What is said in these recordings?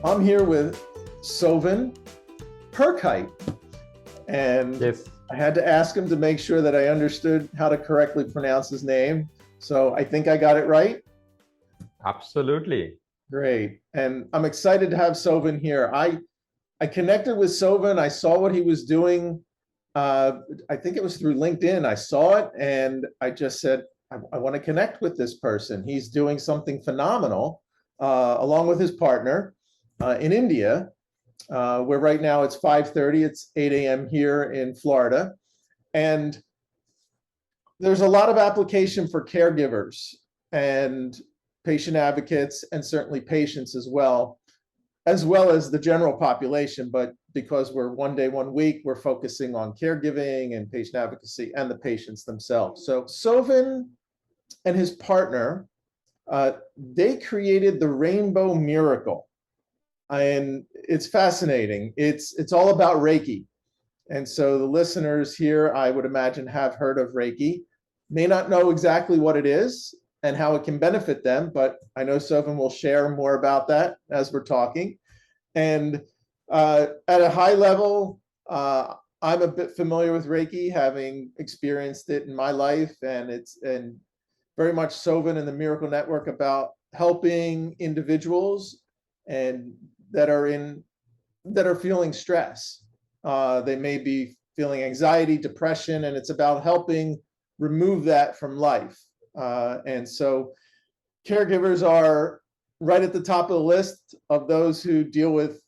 I'm here with Sovan Perkite, and Yes, I had to ask him to make sure that I understood how to correctly pronounce his name. So I think I got it right. absolutely. Great. And I'm excited to have Sovan here. I connected with Sovan. I saw what he was doing. Uh, I think it was through LinkedIn. I saw it and I just said, I want to connect with this person. He's doing something phenomenal, along with his partner, in India, where right now it's 5:30. It's 8 a.m. here in Florida. And there's a lot of application for caregivers and patient advocates, and certainly patients as well as the general population. But because we're one day, one week, we're focusing on caregiving and patient advocacy and the patients themselves. So Sovan and his partner, they created the Rainbow Miracle. And it's fascinating. It's all about Reiki. And so the listeners here, I would imagine, have heard of Reiki, may not know exactly what it is and how it can benefit them, but I know Sovan will share more about that as we're talking. And at a high level, I'm a bit familiar with Reiki, having experienced it in my life, and very much Sovan and the Miracle Network about helping individuals and that are in that are feeling stress. They may be feeling anxiety, depression, and it's about helping remove that from life. And so caregivers are right at the top of the list of those who deal with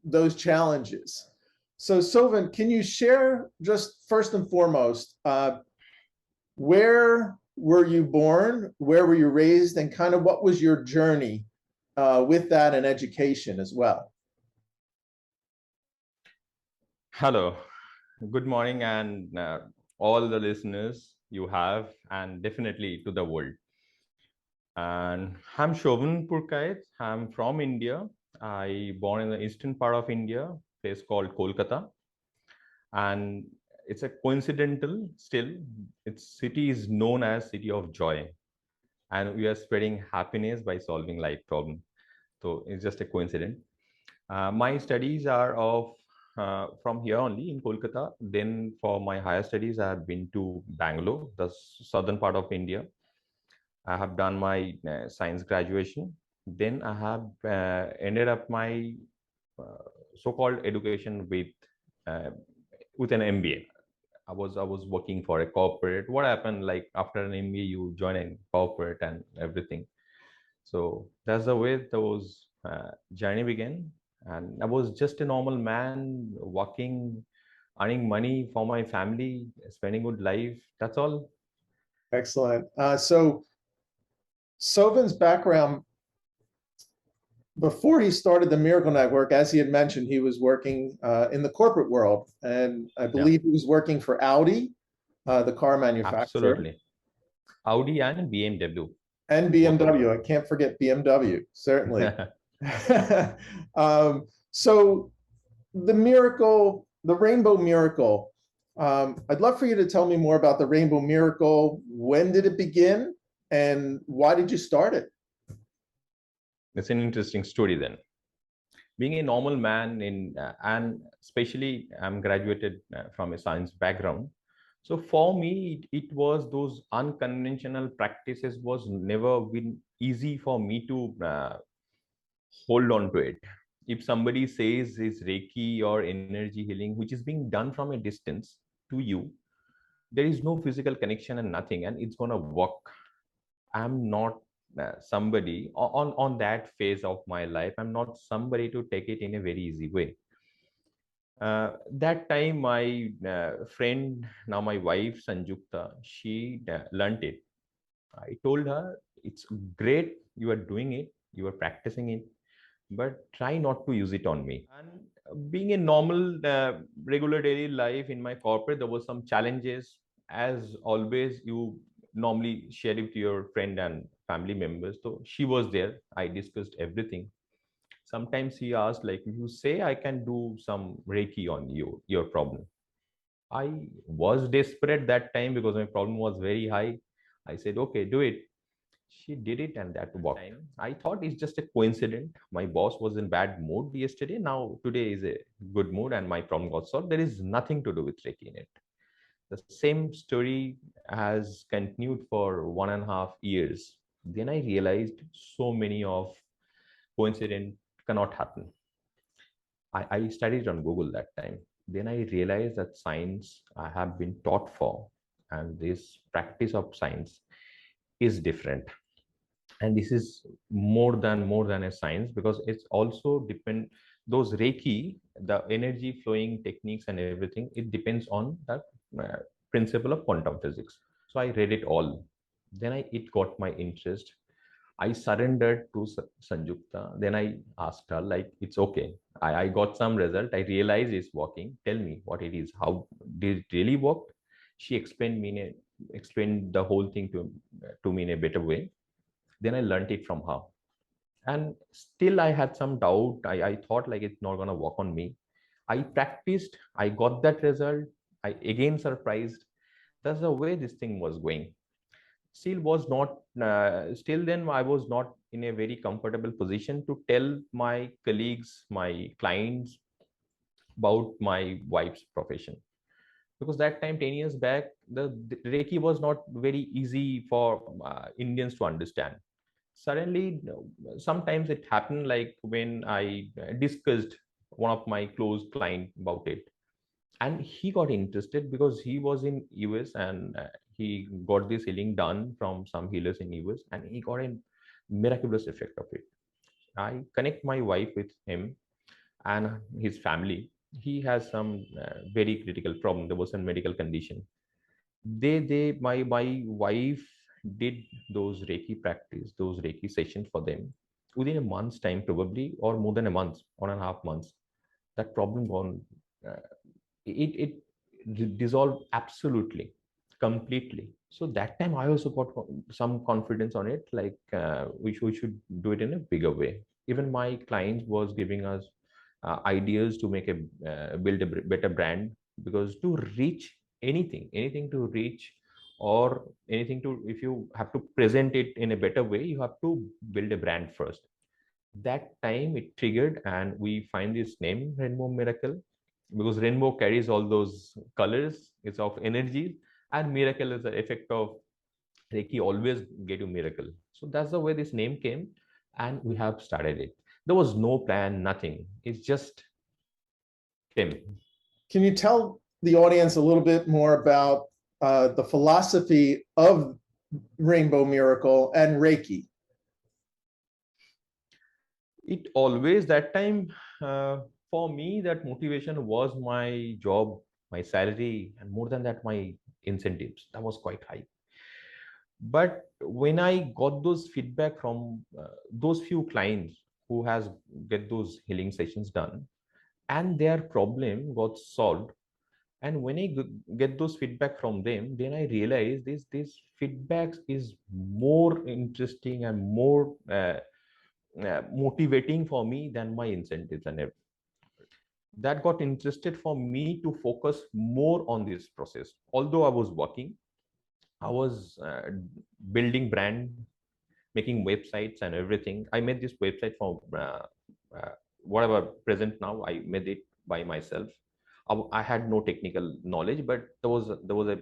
those challenges. So Sovan, can you share just first and foremost, where were you born, where were you raised, and kind of what was your journey with that and education as well? Hello, good morning, and all the listeners you have, and definitely to the world. And I'm Sovan Purkait. I'm from India. I born in the eastern part of India, place called Kolkata, and it's a coincidental still. Its city is known as City of Joy, and we are spreading happiness by solving life problem. So it's just a coincidence. My studies are of from here only in Kolkata. Then for my higher studies, I have been to Bangalore, the southern part of India. I have done my science graduation. Then I have ended up my so-called education uh, with an MBA. I was working for a corporate. What happened? Like after an MBA, you join a corporate and everything. So that's the way those journey began. And I was just a normal man working, earning money for my family, spending good life. That's all. Excellent. So Sovan's background, before he started the Miracle Network, as he had mentioned, he was working in the corporate world, and I Yeah, believe he was working for Audi, the car manufacturer, absolutely. Audi and BMW, and both of them. BMW. I can't forget BMW, certainly. So the Rainbow Miracle. I'd love for you to tell me more about the Rainbow Miracle. When did it begin, and why did you start it? It's an interesting story then. Being a normal man in and especially I'm graduated from a science background. So for me, it was those unconventional practices was never been easy for me to hold on to it. If somebody says is Reiki or energy healing, which is being done from a distance to you, there is no physical connection and nothing, and it's gonna work. I'm not somebody on that phase of my life. I'm not somebody to take it in a very easy way. That time, my friend, now my wife Sanjukta, she learnt it. I told her, it's great, you are doing it, you are practicing it, but try not to use it on me. And being a normal, regular daily life in my corporate, there was some challenges. As always, you normally share it to your friend and family members. So she was there. I discussed everything. Sometimes he asked, like, you say I can do some Reiki on you, your problem. I was desperate that time because my problem was very high. I said, okay, do it. She did it and that worked. I thought it's just a coincidence. My boss was in bad mood yesterday. Now today is a good mood and my problem got solved. There is nothing to do with Reiki in it. The same story has continued for 1.5 years. Then I realized so many of coincidence cannot happen. I studied on Google that time. Then I realized that science I have been taught for and this practice of science is different. And this is more than a science, because it's also depend those Reiki, the energy flowing techniques and everything, it depends on the uh, principle of quantum physics. So I read it all. Then it got my interest. I surrendered to Sanjukta. Then I asked her, like, it's okay. I got some result. I realized it's working. Tell me what it is. How did it really work? She explained the whole thing to me in a better way. Then I learned it from her. And still I had some doubt. I thought like it's not gonna work on me. I practiced, I got that result. I again surprised. That's the way this thing was going. Still then I was not in a very comfortable position to tell my colleagues, my clients about my wife's profession, because that time 10 years back the Reiki was not very easy for Indians to understand. Suddenly sometimes it happened, like when I discussed one of my close client about it, and he got interested because he was in US, and he got this healing done from some healers in US, and he got a miraculous effect of it. I connect my wife with him and his family. He has some very critical problem. There was a medical condition. My wife did those Reiki practice, those Reiki sessions for them within a month's time, probably, or more than a month, 1.5 months. That problem gone. Uh, it dissolved absolutely, completely. So that time I also got some confidence on it, like we should do it in a bigger way. Even my clients was giving us ideas to make a build a better brand, because to reach anything to reach, or anything to, if you have to present it in a better way, you have to build a brand first. That time it triggered, and we find this name Rainbow Miracle, because rainbow carries all those colors, it's of energy, and miracle is the effect of Reiki always get you miracle. So that's the way this name came, and we have started it. There was no plan, nothing, it's just came. Can you tell the audience a little bit more about the philosophy of Rainbow Miracle and Reiki? It always that time, for me, that motivation was my job, my salary, and more than that, my incentives. That was quite high. But when I got those feedback from those few clients who has get those healing sessions done, and their problem got solved, and when I get those feedback from them, then I realize this feedbacks is more interesting and more motivating for me than my incentives and everything. That got interested for me to focus more on this process. Although I was working, I was building brand, making websites and everything. I made this website for whatever present now. I made it by myself. I had no technical knowledge, but there was a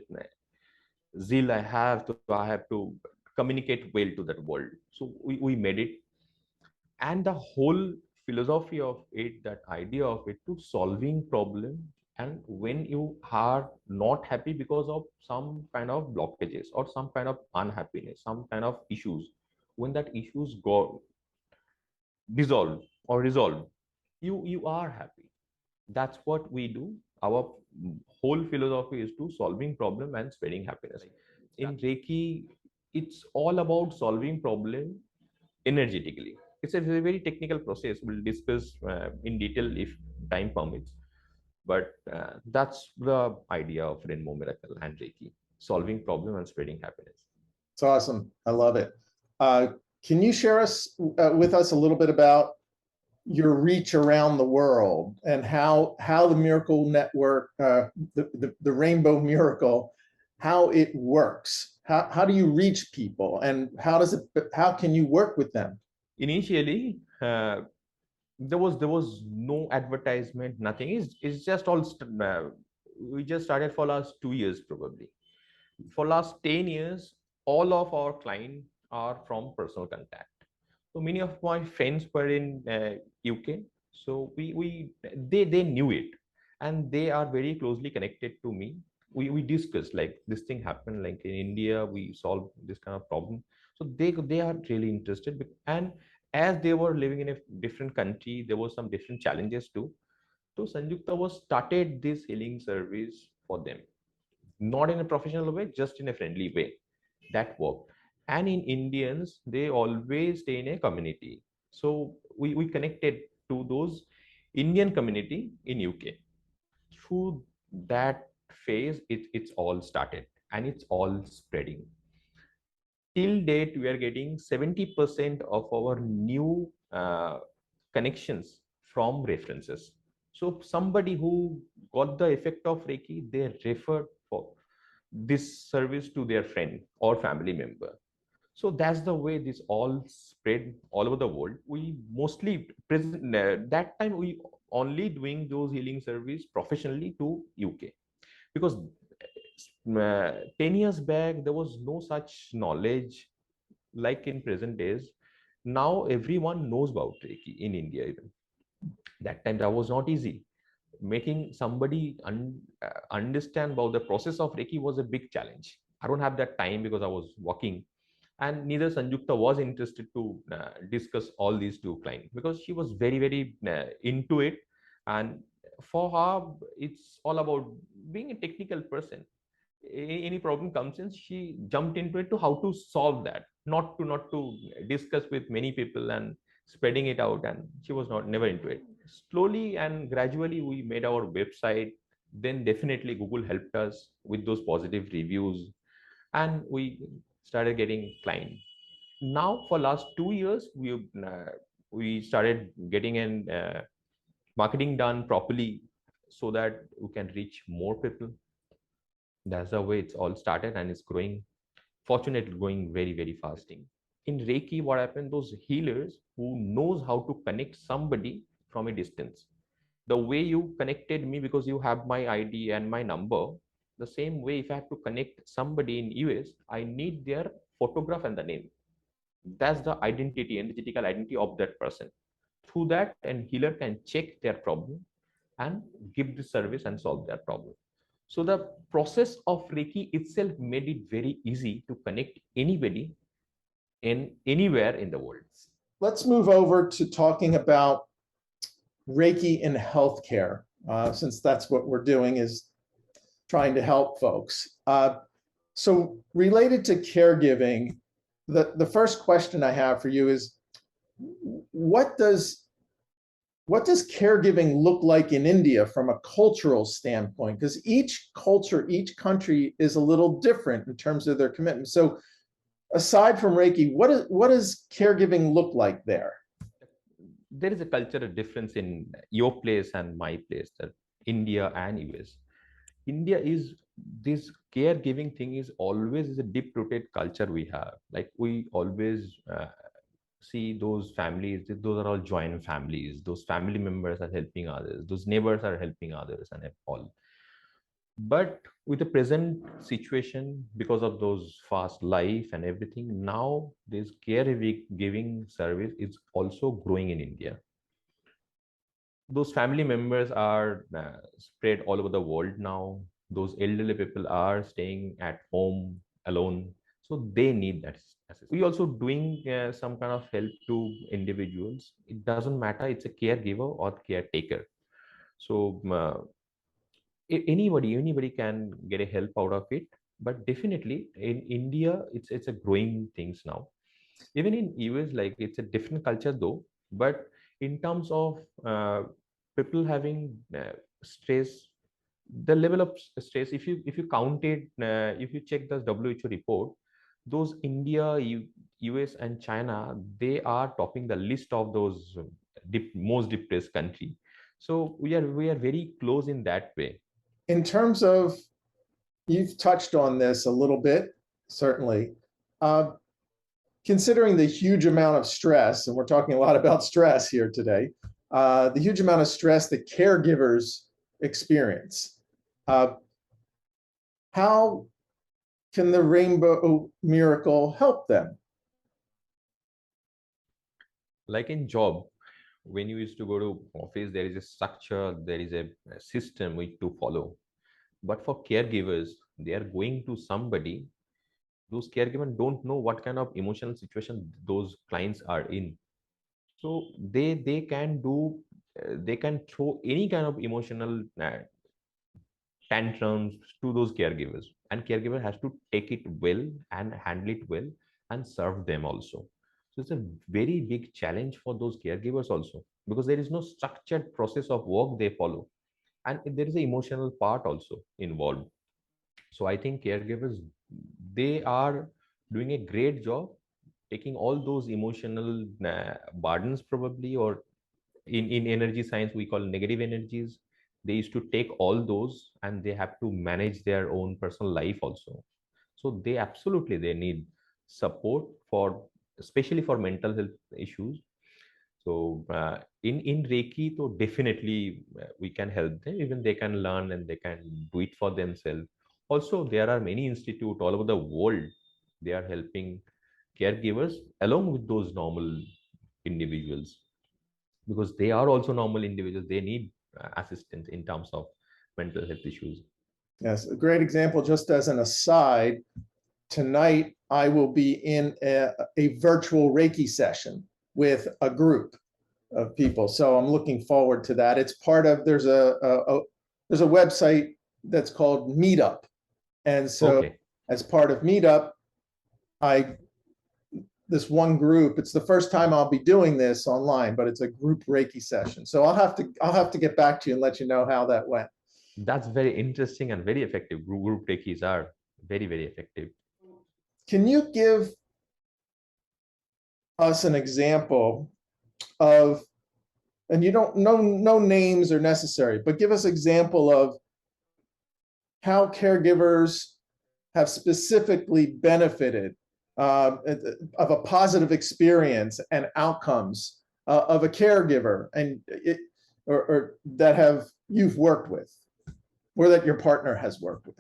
zeal I have to communicate well to that world. So we made it, and the whole philosophy of it, that idea of it, to solving problem. And when you are not happy because of some kind of blockages or some kind of unhappiness, some kind of issues, when that issues go dissolve or resolve, you are happy. That's what we do. Our whole philosophy is to solving problem and spreading happiness. In Reiki, it's all about solving problem energetically. It's a very technical process. We'll discuss in detail if time permits. But that's the idea of Rainbow Miracle and Reiki: solving problem and spreading happiness. It's awesome. I love it. Can you share with us a little bit about your reach around the world and how the Miracle Network, the Rainbow Miracle, how it works? How do you reach people, and how can you work with them? Initially, there was no advertisement, nothing. It's just all we just started for last 2 years probably. For last 10 years, all of our clients are from personal contact. So many of my friends were in UK. So they knew it, and they are very closely connected to me. We discussed like this thing happened like in India. We solved this kind of problem. So they are really interested. And as they were living in a different country, there was some different challenges too. So Sanjukta was started this healing service for them, not in a professional way, just in a friendly way. That worked. And in Indians, they always stay in a community. So we connected to those Indian community in UK. Through that phase, it's all started and it's all spreading. Till date, we are getting 70% of our new connections from references. So somebody who got the effect of Reiki, they referred for this service to their friend or family member. So that's the way this all spread all over the world. We mostly present that time we only doing those healing service professionally to UK, because 10 years back there was no such knowledge like in present days. Now everyone knows about Reiki in India. Even that time that was not easy. Making somebody understand about the process of Reiki was a big challenge. I don't have that time because I was working, and neither Sanjukta was interested to discuss all these two clients because she was very into it. And for her, it's all about being a technical person. Any problem comes in, she jumped into it to how to solve that, not to discuss with many people and spreading it out. And she was not never into it. Slowly and gradually we made our website. Then definitely Google helped us with those positive reviews, and we started getting client. Now for last 2 years we started getting in marketing done properly so that we can reach more people. That's the way it's all started, and it's growing, fortunately growing very fasting. In Reiki, what happened, those healers who knows how to connect somebody from a distance, the way you connected me because you have my ID and my number, the same way if I have to connect somebody in US, I need their photograph and the name. That's the identity, energetical identity of that person. Through that, and healer can check their problem and give the service and solve their problem. So the process of Reiki itself made it very easy to connect anybody in anywhere in the world. Let's move over to talking about Reiki in healthcare, since that's what we're doing, is trying to help folks. So related to caregiving, the first question I have for you is, what does caregiving look like in India from a cultural standpoint? Because each culture, each country is a little different in terms of their commitment. So aside from Reiki, what does caregiving look like there? There is a cultural difference in your place and my place, that India and US. India is, this caregiving thing is always is a deep rooted culture we have. Like we always see those families, those are all joint families. Those family members are helping others. Those neighbors are helping others and all. But with the present situation, because of those fast life and everything, now this caregiving service is also growing in India. Those family members are spread all over the world now. Those elderly people are staying at home alone, so they need that assistance. We also doing some kind of help to individuals. It doesn't matter it's a caregiver or caretaker. So anybody can get a help out of it. But definitely in India, it's a growing things now. Even in US, like it's a different culture though. But in terms of people having stress, the level of stress, if you count it, if you check the WHO report, those India, US and China, they are topping the list of those most depressed country. So we are very close in that way. In terms of, you've touched on this a little bit, Certainly. Uh, Considering the huge amount of stress, and we're talking a lot about stress here today, the huge amount of stress that caregivers experience, uh, how can the Rainbow Miracle help them? Like in job, when you used to go to office, there is a structure, there is a system which to follow. But for caregivers, they are going to somebody. Those caregivers don't know what kind of emotional situation those clients are in. So they can do, they can throw any kind of emotional tantrums to those caregivers, and caregiver has to take it well and handle it well and serve them also. So it's a very big challenge for those caregivers also, because there is no structured process of work they follow, and there is an emotional part also involved. So I think caregivers, they are doing a great job taking all those emotional burdens probably, or in energy science we call negative energies. They used to take all those and they have to manage their own personal life also. So they absolutely they need support for, especially for mental health issues. So in Reiki, so definitely we can help them. Even they can learn and they can do it for themselves. Also, there are many institutes all over the world. They are helping caregivers along with those normal individuals, because they are also normal individuals. They need assistance in terms of mental health issues. Yes, a great example, just as an aside, tonight I will be in a virtual Reiki session with a group of people. So I'm looking forward to that. It's part of, there's a website that's called Meetup. And so Okay, as part of Meetup, I this one group, it's the first time I'll be doing this online, but it's a group Reiki session. So I'll have to get back to you and let you know how that went. that's very interesting and very effective. Group Reikis are very, very effective. Can you give us an example of, and you don't, no names are necessary, but give us example of how caregivers have specifically benefited of a positive experience and outcomes of a caregiver, and or that have you've worked with, or that your partner has worked with.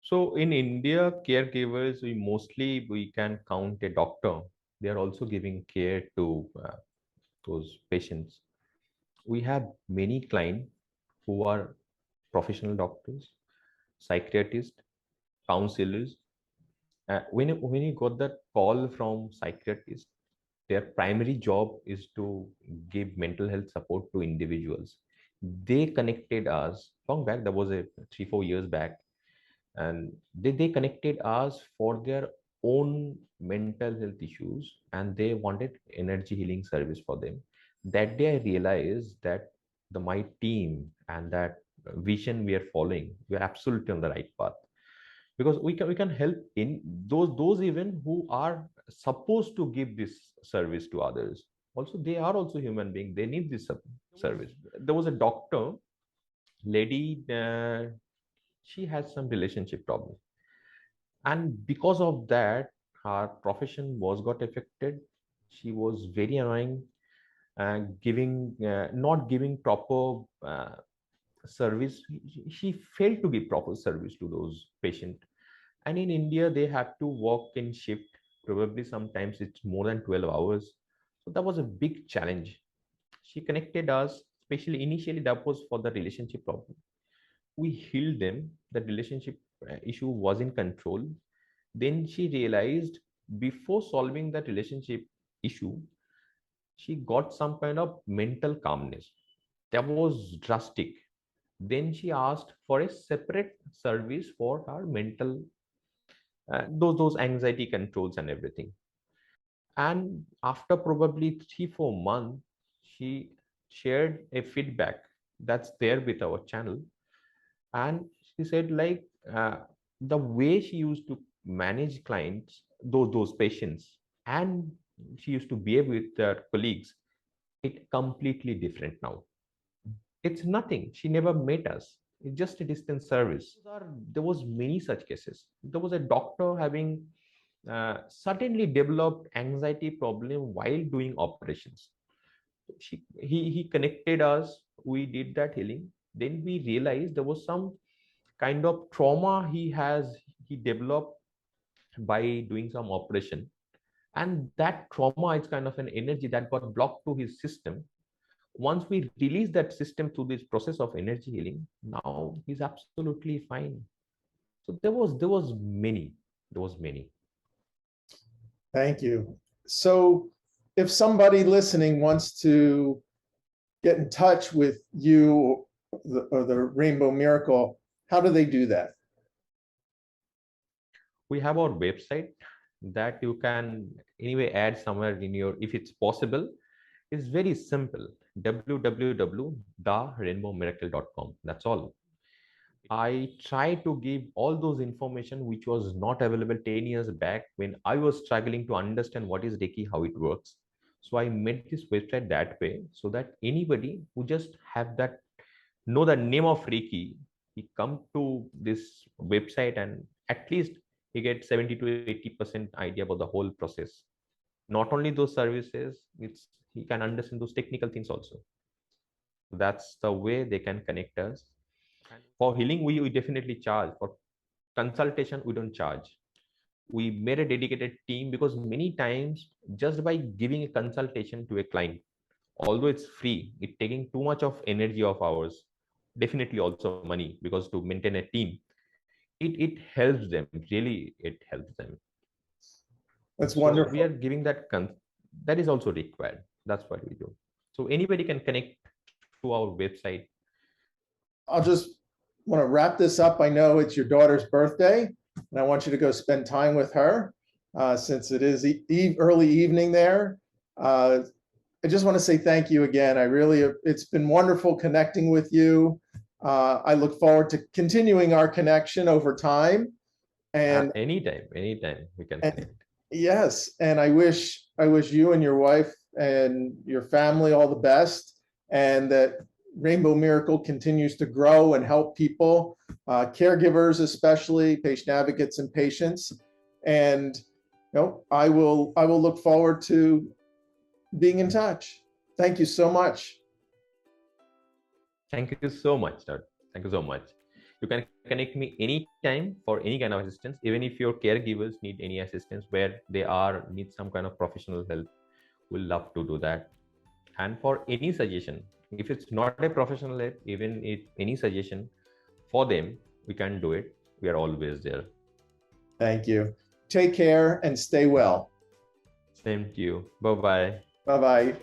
So in India, caregivers, we can count a doctor. They are also giving care to those patients. We have many clients who are professional doctors, psychiatrists, counselors. When you got that call from psychiatrist, their primary job is to give mental health support to individuals. They connected us long back. That was a 3 4 years back, and they connected us for their own mental health issues, and they wanted energy healing service for them. That day I realized that the my team and that vision we are following, we are absolutely on the right path, because we can help in those even who are supposed to give this service to others. Also, they are also human beings, they need this service. There was a doctor lady, she had some relationship problem, and because of that her profession was got affected. She was very annoying, giving not giving proper service. She failed to give proper service to those patients. And in India they have to work in shift, probably sometimes it's more than 12 hours. So that was a big challenge. She connected us, especially initially that was for the relationship problem. We healed them, the relationship issue was in control. Then she realized, before solving that relationship issue, she got some kind of mental calmness. That was drastic. Then she asked for a separate service for her mental, those anxiety controls and everything. And after probably 3 4 months, she shared a feedback that's there with our channel. And she said, like, the way she used to manage clients, those patients, and she used to behave with her colleagues, it completely different now. It's nothing, she never met us, It's just a distance service. There was many such cases. There was a doctor having suddenly developed anxiety problem while doing operations. He connected us. We did that healing. Then we realized there was some kind of trauma he developed by doing some operation, and that trauma is kind of an energy that got blocked to his system. Once we release that system through this process of energy healing, now he's absolutely fine. So there was many. Thank you. So if somebody listening wants to get in touch with you or the Rainbow Miracle, how do they do that? We have our website that you can anyway add somewhere in your, if it's possible. It's very simple: www.therainbowmiracle.com. That's all. I try to give all those information which was not available 10 years back when I was struggling to understand what is Reiki, how it works. So I made this website that way so that anybody who just have that, know the name of Reiki, he come to this website and at least he gets 70 to 80% idea about the whole process. Not only those services, it's he can understand those technical things also. That's the way they can connect us. And for healing, we definitely charge. For consultation, we don't charge. We made a dedicated team because many times just by giving a consultation to a client, although it's free, it's taking too much of energy of ours, definitely also money, because to maintain a team, it helps them, really it helps them. That's So we are wonderful. giving that that is also required. That's what we do. So anybody can connect through our website. I'll just want to wrap this up. I know it's your daughter's birthday, and I want you to go spend time with her since it is early evening there. I just want to say thank you again. It's been wonderful connecting with you. I look forward to continuing our connection over time. And, Anytime we can and connect. yes, and I wish you and your wife and your family all the best, and that Rainbow Miracle continues to grow and help people, caregivers especially, patient advocates and patients. And I will look forward to being in touch. Thank you so much. Thank you so much, Dad. Thank you so much. You can connect me anytime for any kind of assistance, even if your caregivers need any assistance where they are need some kind of professional help. We'll love to do that. And for any suggestion, if it's not a professional help, even if any suggestion for them, we can do it. We are always there. Thank you. Take care and stay well. Same to you. Bye bye. Bye-bye.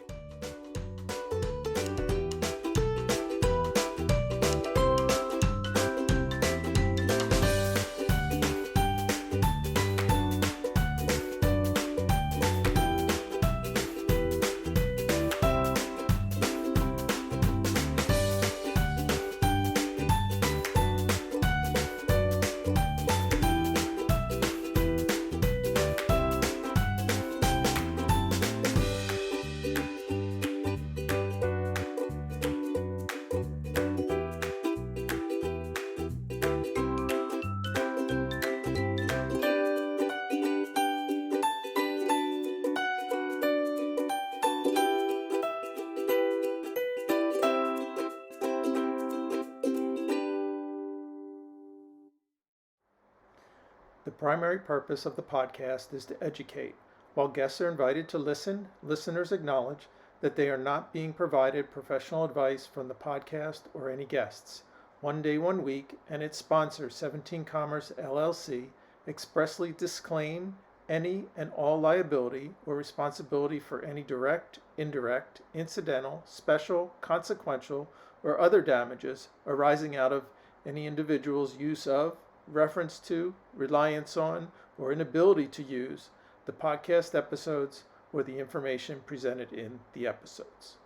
The primary purpose of the podcast is to educate. While guests are invited to listen, listeners acknowledge that they are not being provided professional advice from the podcast or any guests. One Day, One Week and its sponsor, 17 Commerce LLC, expressly disclaim any and all liability or responsibility for any direct, indirect, incidental, special, consequential, or other damages arising out of any individual's use of, reference to, reliance on, or inability to use the podcast episodes or the information presented in the episodes.